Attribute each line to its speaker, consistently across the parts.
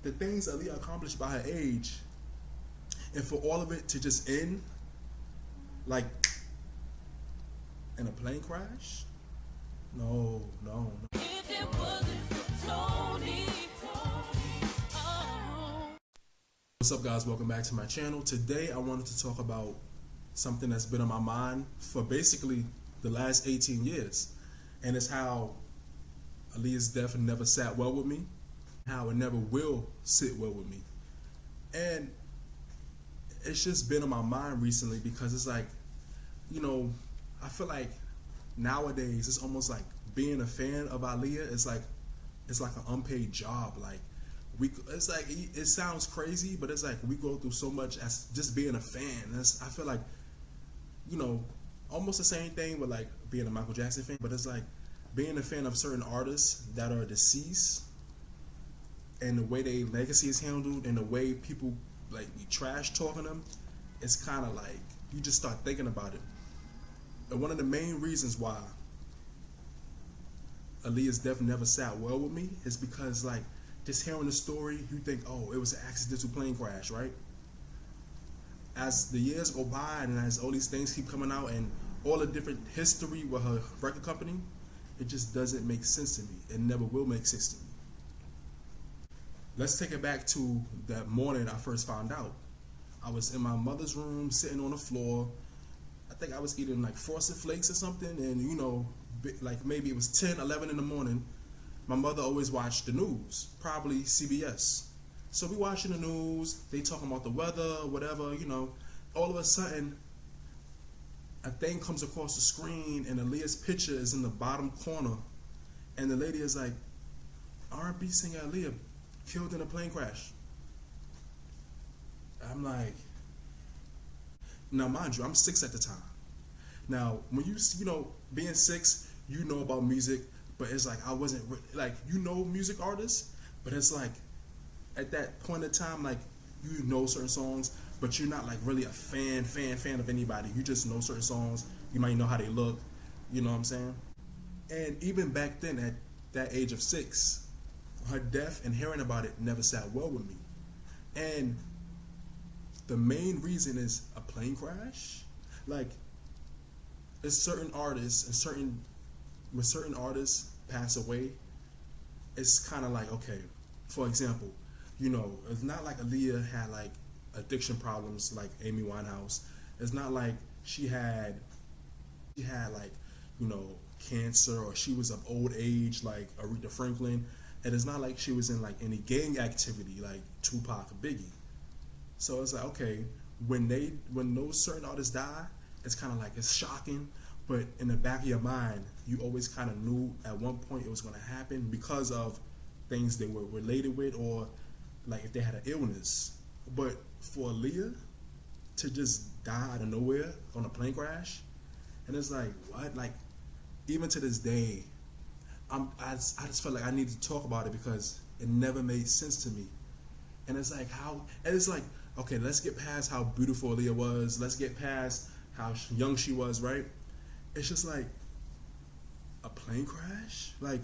Speaker 1: the things Aaliyah accomplished by her age, and for all of it to just end like in a plane crash? No. If it wasn't for Tony, oh. What's up, guys? Welcome back to my channel. Today I wanted to talk about something that's been on my mind for basically the last 18 years, and it's how Aaliyah's death never sat well with me, how it never will sit well with me. And it's just been on my mind recently because it's like, you know, I feel like nowadays it's almost like being a fan of Aaliyah is like, it's like an unpaid job. Like it's like, it sounds crazy, but it's like we go through so much as just being a fan. I feel like, you know, almost the same thing with like being a Michael Jackson fan, but it's like being a fan of certain artists that are deceased, and the way their legacy is handled, and the way people like be trash talking them, it's kind of like you just start thinking about it. And one of the main reasons why Aaliyah's death never sat well with me is because, like, just hearing the story, you think, oh, it was an accidental plane crash, right? As the years go by and as all these things keep coming out and all the different history with her record company, it just doesn't make sense to me. It never will make sense to me. Let's take it back to that morning I first found out. I was in my mother's room sitting on the floor. I think I was eating like Frosted Flakes or something, and you know, like maybe it was 10, 11 in the morning. My mother always watched the news, probably CBS. So we watching the news, they talking about the weather, whatever, you know. All of a sudden, a thing comes across the screen and Aaliyah's picture is in the bottom corner. And the lady is like, R&B singer Aaliyah killed in a plane crash. I'm like, now mind you, I'm 6 at the time. Now, when you know, being 6, you know about music, but it's like I wasn't, like, you know music artists, but it's like, at that point in time, like, you know certain songs, but you're not like really a fan of anybody. You just know certain songs. You might know how they look. You know what I'm saying? And even back then, at that age of 6, her death and hearing about it never sat well with me. And the main reason is a plane crash. Like, it's certain artists and when certain artists pass away, it's kind of like, okay, for example, you know, it's not like Aaliyah had like addiction problems like Amy Winehouse. It's not like she had like, you know, cancer, or she was of old age like Aretha Franklin. And it's not like she was in like any gang activity like Tupac or Biggie. So it's like, okay, when those certain artists die, it's kind of like, it's shocking, but in the back of your mind, you always kind of knew at one point it was going to happen because of things they were related with, or like if they had an illness. But for Aaliyah to just die out of nowhere on a plane crash, and it's like, what? Like, even to this day, I just felt like I needed to talk about it because it never made sense to me. And it's like, okay, let's get past how beautiful Aaliyah was. Let's get past how young she was, right? It's just like a plane crash. Like,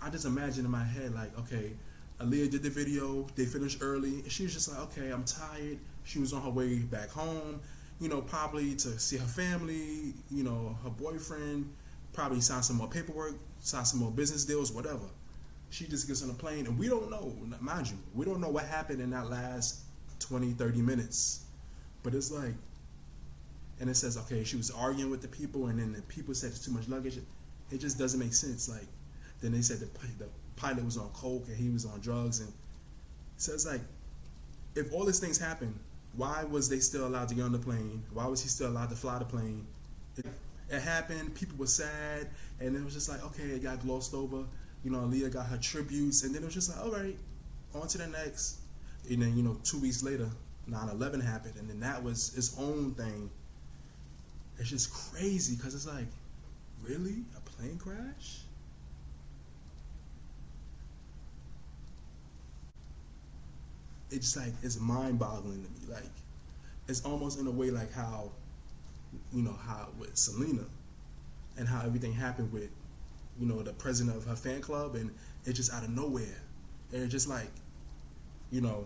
Speaker 1: I just imagine in my head, like, okay, Aaliyah did the video, they finished early, and she was just like, okay, I'm tired. She was on her way back home, you know, probably to see her family, you know, her boyfriend, probably sign some more paperwork, sign some more business deals, whatever. She just gets on a plane, and we don't know, mind you, we don't know what happened in that last 20, 30 minutes. But it's like, and it says, okay, she was arguing with the people, and then the people said it's too much luggage. It just doesn't make sense. Like, then they said the pilot was on coke and he was on drugs, and so it's like, if all these things happen, why was they still allowed to get on the plane? Why was he still allowed to fly the plane? It happened, people were sad, and it was just like, okay, it got glossed over. You know, Aaliyah got her tributes, and then it was just like, all right, on to the next. And then, you know, 2 weeks later, 9/11 happened, and then that was its own thing. It's just crazy, because it's like, really? A plane crash? It's like, it's mind-boggling to me. Like, it's almost in a way like how, you know, how with Selena, and how everything happened with, you know, the president of her fan club, and it just out of nowhere. And it's just like, you know,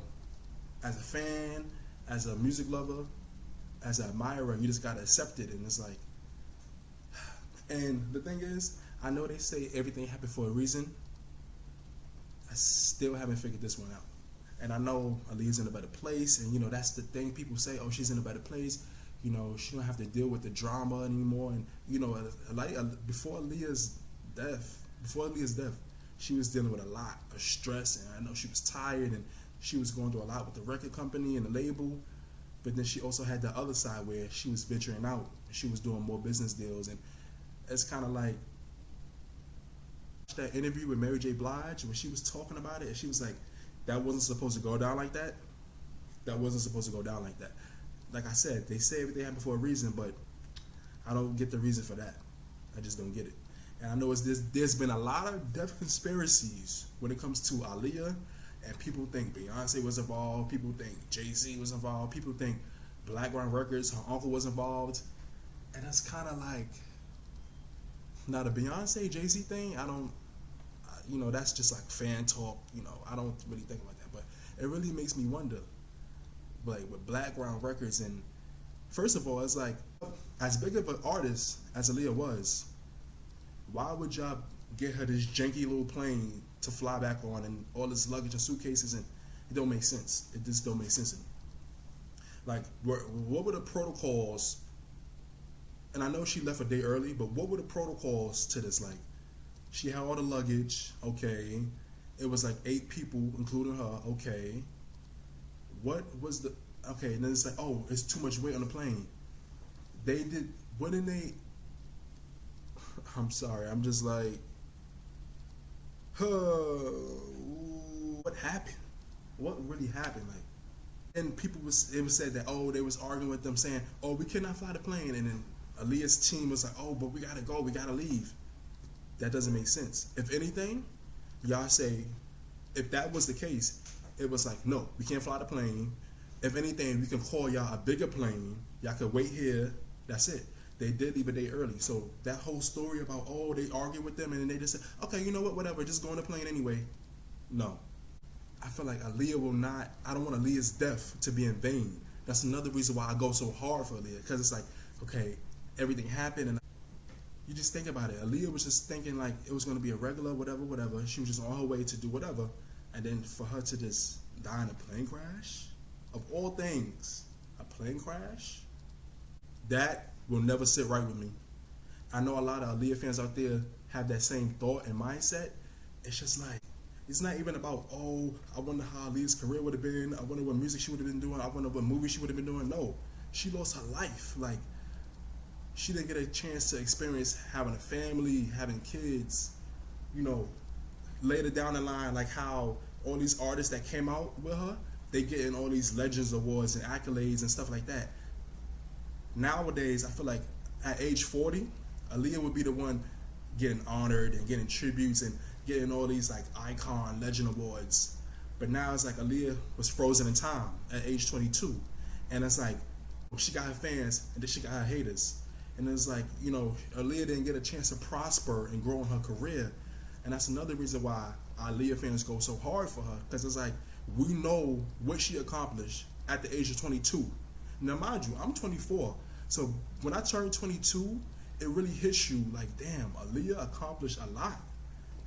Speaker 1: as a fan, as a music lover, as an admirer, you just gotta accept it. And it's like, and the thing is, I know they say everything happened for a reason. I still haven't figured this one out. And I know Aaliyah's in a better place, and that's the thing. People say, "Oh, she's in a better place." She don't have to deal with the drama anymore. And before Aaliyah's death, she was dealing with a lot of stress, and I know she was tired, and she was going through a lot with the record company and the label. But then she also had the other side where she was venturing out. She was doing more business deals, and it's kind of like that interview with Mary J. Blige when she was talking about it, and she was like, that wasn't supposed to go down like that. That wasn't supposed to go down like that. Like I said, they say everything happened for a reason, but I don't get the reason for that. I just don't get it. And I know there's been a lot of death conspiracies when it comes to Aaliyah, and people think Beyonce was involved, people think Jay-Z was involved, people think Blackground Records, her uncle was involved. And that's kind of like, now the Beyonce Jay-Z thing, that's just like fan talk. I don't really think about that, but it really makes me wonder, like with Blackground Records. And first of all, it's like, as big of an artist as Aaliyah was, why would y'all get her this janky little plane to fly back on and all this luggage and suitcases? And it don't make sense. It just don't make sense to me. Like, what were the protocols? And I know she left a day early, but what were the protocols to this? Like, she had all the luggage, okay. It was like 8 people, including her, okay. What was the, okay, and then it's like, oh, it's too much weight on the plane. I'm sorry, I'm just like, what happened? What really happened? Like, and it was said that, oh, they was arguing with them saying, oh, we cannot fly the plane. And then Aaliyah's team was like, oh, but we gotta go, we gotta leave. That doesn't make sense. If anything, y'all say, if that was the case, it was like, no, we can't fly the plane. If anything, we can call y'all a bigger plane. Y'all could wait here. That's it. They did leave a day early. So that whole story about, oh, they argued with them and then they just said, okay, you know what, whatever, just go on the plane anyway. No. I feel like Aaliyah will not, I don't want Aaliyah's death to be in vain. That's another reason why I go so hard for Aaliyah. Because it's like, okay, everything happened and you just think about it. Aaliyah was just thinking like it was going to be a regular whatever. She was just on her way to do whatever. And then for her to just die in a plane crash, of all things, a plane crash, that will never sit right with me. I know a lot of Aaliyah fans out there have that same thought and mindset. It's just like, it's not even about, oh, I wonder how Aaliyah's career would have been. I wonder what music she would have been doing. I wonder what movie she would have been doing. No, she lost her life. Like, she didn't get a chance to experience having a family, having kids, later down the line, like how all these artists that came out with her, they getting all these Legends Awards and accolades and stuff like that. Nowadays, I feel like at age 40, Aaliyah would be the one getting honored and getting tributes and getting all these like icon legend awards. But now it's like Aaliyah was frozen in time at age 22. And it's like, she got her fans and then she got her haters. And it's like, Aaliyah didn't get a chance to prosper and grow in her career. And that's another reason why Aaliyah fans go so hard for her. Because it's like, we know what she accomplished at the age of 22. Now, mind you, I'm 24. So when I turned 22, it really hits you like, damn, Aaliyah accomplished a lot.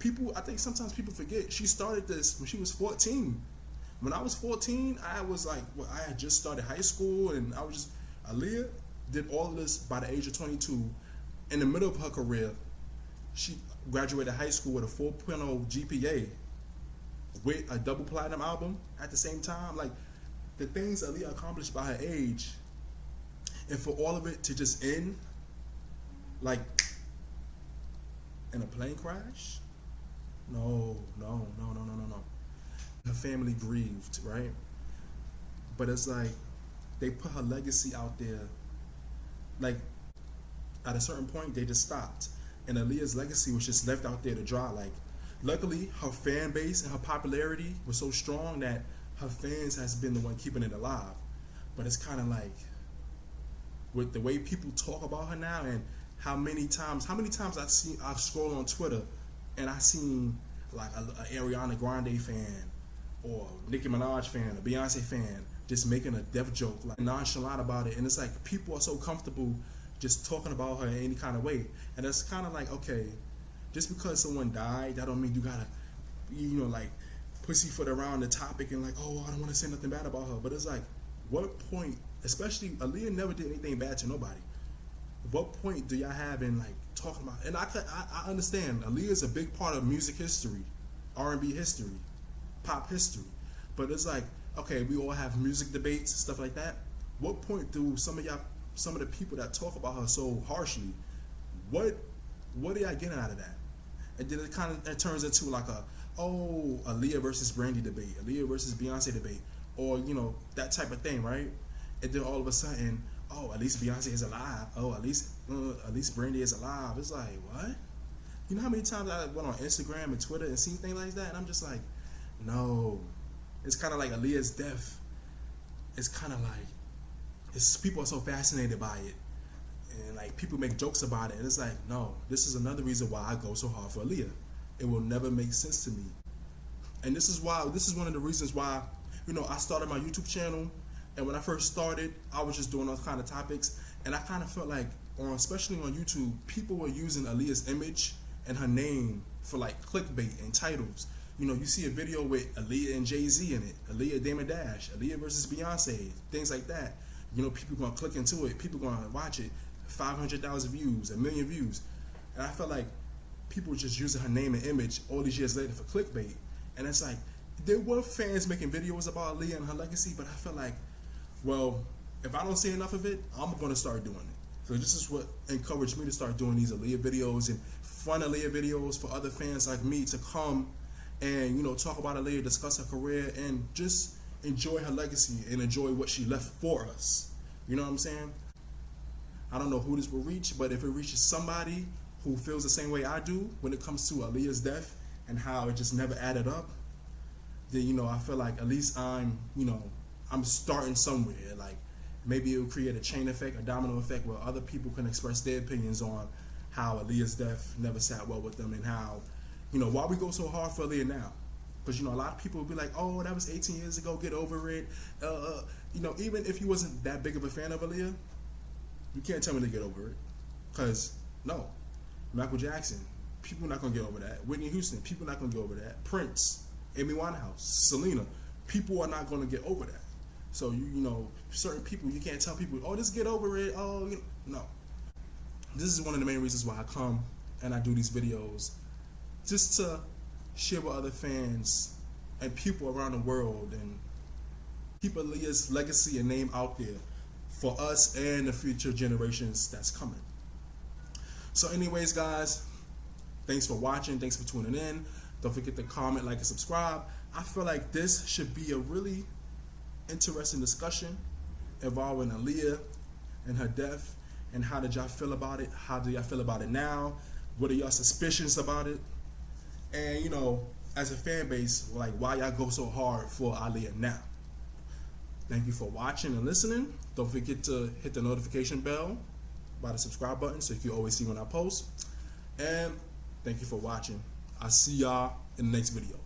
Speaker 1: I think sometimes people forget, she started this when she was 14. When I was 14, I was like, I had just started high school and Aaliyah did all of this by the age of 22. In the middle of her career, she graduated high school with a 4.0 GPA with a double platinum album at the same time. Like, the things Aaliyah accomplished by her age, and for all of it to just end, like, in a plane crash? No. Her family grieved, right? But it's like, they put her legacy out there. Like, at a certain point, they just stopped. And Aaliyah's legacy was just left out there to dry. Like, luckily, her fan base and her popularity was so strong that her fans has been the one keeping it alive. But it's kind of like, with the way people talk about her now and how many times I scroll on Twitter and I seen like a Ariana Grande fan or Nicki Minaj fan, a Beyonce fan, just making a death joke, like nonchalant about it, and it's like people are so comfortable just talking about her in any kind of way, and it's kind of like, okay, just because someone died, that don't mean you gotta, like pussyfoot around the topic and like, oh, I don't want to say nothing bad about her. But it's like, what point, especially Aaliyah never did anything bad to nobody. What point do y'all have in like talking about? And I understand Aaliyah is a big part of music history, R&B history, pop history. But it's like, okay, we all have music debates, stuff like that. What point do some of the people that talk about her so harshly, what are y'all getting out of that? And then it turns into like Aaliyah versus Brandy debate, Aaliyah versus Beyonce debate, or that type of thing, right? And then all of a sudden, oh, at least Beyonce is alive. Oh, at least Brandy is alive. It's like, what? You know how many times I went on Instagram and Twitter and seen things like that, and I'm just like, no. It's kind of like Aaliyah's death. It's kind of like, people are so fascinated by it, and like people make jokes about it, and it's like, no, this is another reason why I go so hard for Aaliyah. It will never make sense to me, and this is one of the reasons why I started my YouTube channel. And when I first started, I was just doing those kind of topics, and I kind of felt like, especially on YouTube, people were using Aaliyah's image and her name for like clickbait and titles. You see a video with Aaliyah and Jay-Z in it, Aaliyah, Damon Dash, Aaliyah versus Beyonce, things like that. People gonna click into it, people gonna watch it, 500,000 views, 1 million views. And I felt like people were just using her name and image all these years later for clickbait. And it's like, there were fans making videos about Aaliyah and her legacy, but I felt like, well, if I don't see enough of it, I'm gonna start doing it. So this is what encouraged me to start doing these Aaliyah videos and fun Aaliyah videos for other fans like me to come and talk about Aaliyah, discuss her career, and just enjoy her legacy and enjoy what she left for us. You know what I'm saying? I don't know who this will reach, but if it reaches somebody who feels the same way I do when it comes to Aaliyah's death and how it just never added up, then I feel like at least I'm starting somewhere. Like maybe it will create a chain effect, a domino effect, where other people can express their opinions on how Aaliyah's death never sat well with them, and how why we go so hard for Aaliyah now. Because a lot of people will be like, oh, that was 18 years ago, get over it. Even if you wasn't that big of a fan of Aaliyah, you can't tell me to get over it. Because no, Michael Jackson, people not gonna get over that. Whitney Houston, people not gonna get over that. Prince, Amy Winehouse, Selena, people are not gonna get over that. So certain people, you can't tell people, oh, just get over it. Oh, no. This is one of the main reasons why I come and I do these videos, just to share with other fans and people around the world and keep Aaliyah's legacy and name out there for us and the future generations that's coming. So anyways, guys, thanks for watching. Thanks for tuning in. Don't forget to comment, like, and subscribe. I feel like this should be a really interesting discussion involving Aaliyah and her death, and how did y'all feel about it? How do y'all feel about it now? What are y'all suspicions about it? And as a fan base, like, why y'all go so hard for Aaliyah now? Thank you for watching and listening. Don't forget to hit the notification bell by the subscribe button so you can always see when I post. And thank you for watching. I'll see y'all in the next video.